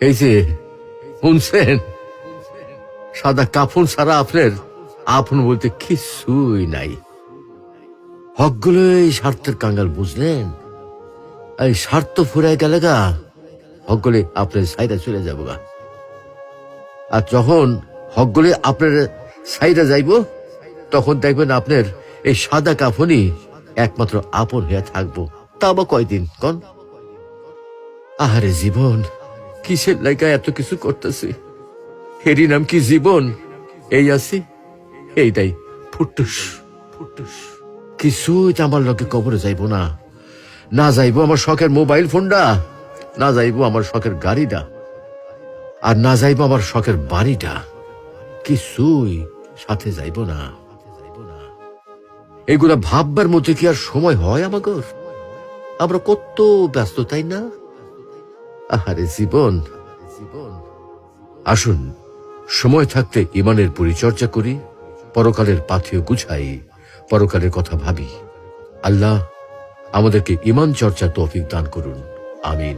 এই যে শুনছেন, সাদা কাফন ছাড়া আপনার আপন বলতে কিছুই নাই। হকগুলো এই স্বার্থের কাঙ্গাল, বুঝলেন? এই স্বার্থ ফুরাই গেলে গা হকগুলি আপনার সাইডে চলে যাবো গা। আর যখন হকগুলি আপনার সাইডে যাইব, তখন দেখবেন আপনার এই সাদা কাফনই একমাত্র আপন হয়ে থাকবো। তা বা কয়দিন কন? আহারে জীবন, কিসের লাইগা এত কিছু করতেছি? এরই নাম কি জীবন? এই আছি, এইটাই ফুটুস ফুটুস। কিছুই তো আমার লোকে কবরে যাইব না। না যাইব আমার শখের মোবাইল ফোনটা, না যাইব আমার শখের গাড়িটা, আর না যাইব আমার শখের বাড়িটা। কিছুই সাথে যাইব না। এগুলা ভাববার মধ্যে কি আর সময় হয় আমাগর? আমরা কত ব্যস্ত, তাই না? আহারে জীবন। আসুন সময় থাকতে ইমানের পরিচর্যা করি, পরকালের পাথেয় গুছাই, পরকালের কথা ভাবি। আল্লাহ আমাদেরকে ইমান চর্চা তৌফিক দান করুন। আমিন।